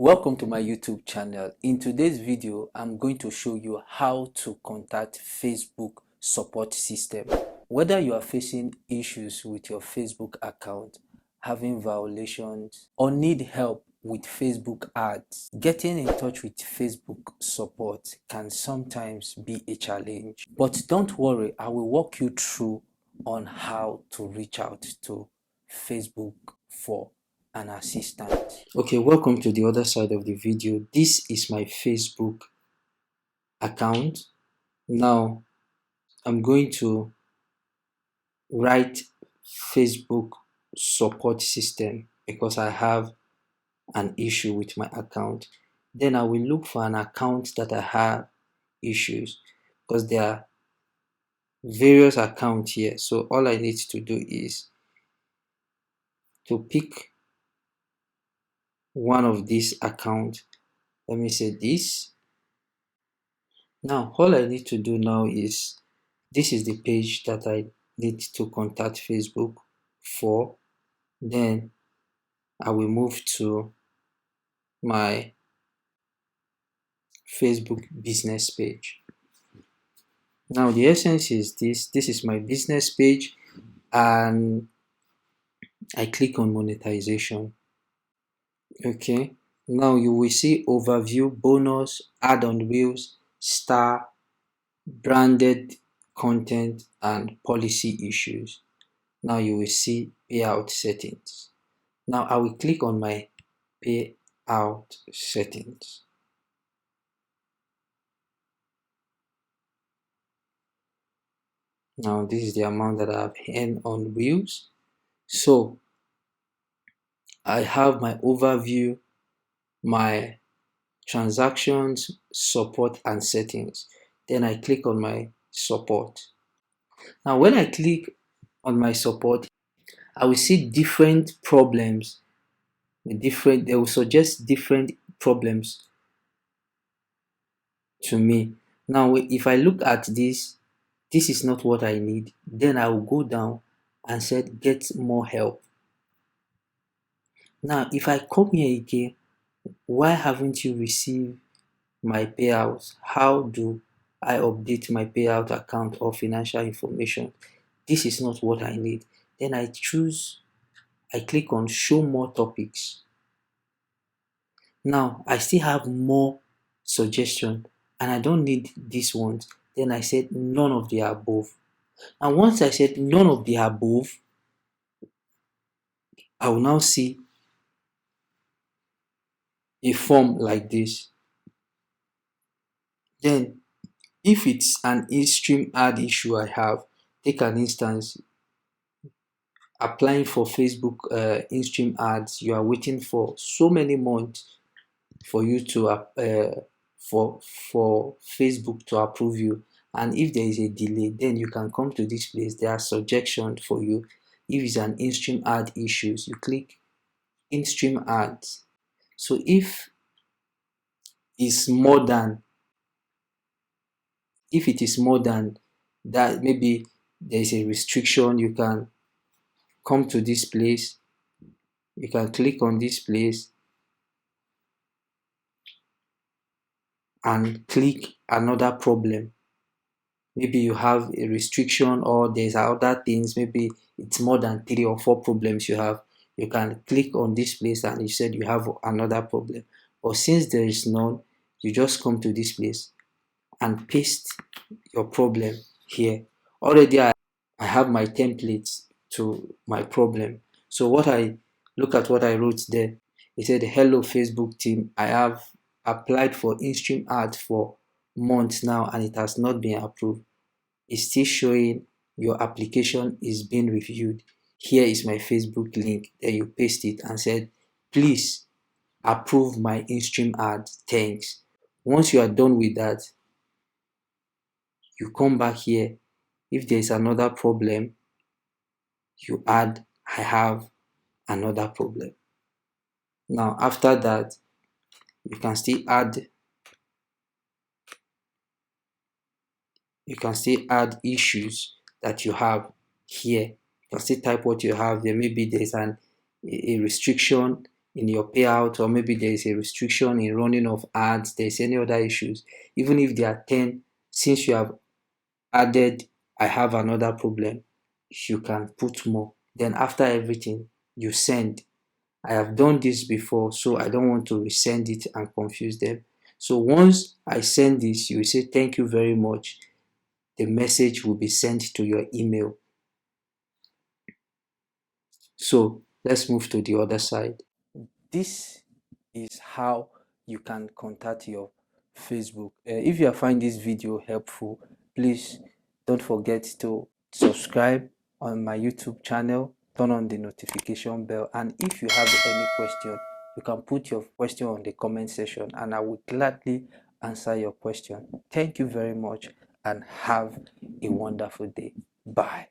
Welcome to my YouTube channel. In today's video, I'm going to show you how to contact Facebook support system. Whether you are facing issues with your Facebook account, having violations, or need help with Facebook ads, getting in touch with Facebook support can sometimes be a challenge. But don't worry, I will walk you through on how to reach out to Facebook for an assistant. Okay, welcome to the other side of the video. This is my Facebook account. Now I'm going to write Facebook support system because I have an issue with my account. Then I will look for an account that I have issues because there are various accounts here. So all I need to do is to pick one of these accounts. Let me say this. Now all I need to do now is, this is the page that I need to contact Facebook for. Then I will move to my Facebook business page. Now the essence is this is my business page, and I click on monetization. Okay, now you will see overview, bonus, add on wheels, star, branded content, and policy issues. Now you will see payout settings. Now I will click on my payout settings. Now this is the amount that I have earned on wheels. So I have my overview, my transactions, support, and settings. Then I click on my support. Now when I click on my support, I will see different problems. They will suggest different problems to me. Now if I look at this is not what I need, then I will go down and say get more help. Now if I come here again, why haven't you received my payouts? How do I update my payout account or financial information? This is not what I need. Then I click on show more topics. Now I still have more suggestion and I don't need these ones. Then I said none of the above. And once I said none of the above, I will now see a form like this. Then if it's an in-stream ad issue I have, take an instance, applying for Facebook in-stream ads, you are waiting for so many months for you to for Facebook to approve you, and if there is a delay, then you can come to this place. There are suggestions for you. If it's an in-stream ad issues, you click in-stream ads. So if it's more than if it is more than that, maybe there is a restriction, you can come to this place, you can click on this place and click another problem. Maybe you have a restriction or there's other things, maybe it's more than 3 or 4 problems you have. You can click on this place and you said you have another problem. But since there is none, you just come to this place and paste your problem here. Already I have my templates to my problem. So look at what I wrote there. It said, hello Facebook team, I have applied for in-stream ads for months now and it has not been approved. It's still showing your application is being reviewed. Here is my Facebook link. Then you paste it and said, please approve my in-stream ad. Thanks. Once you are done with that, you come back here. If there is another problem, you add I have another problem. Now after that, you can still add issues that you have here. You can still type what you have there. Maybe there's a restriction in your payout, or maybe there is a restriction in running of ads, there's any other issues, even if there are 10, since you have added I have another problem, you can put more. Then after everything, you send. I have done this before, so I don't want to resend it and confuse them. So once I send this, you will say thank you very much. The message will be sent to your email. So let's move to the other side. This is how you can contact your Facebook. If you find this video helpful, please don't forget to subscribe on my YouTube channel, turn on the notification bell, and if you have any question, you can put your question on the comment section and I will gladly answer your question. Thank you very much and have a wonderful day. Bye.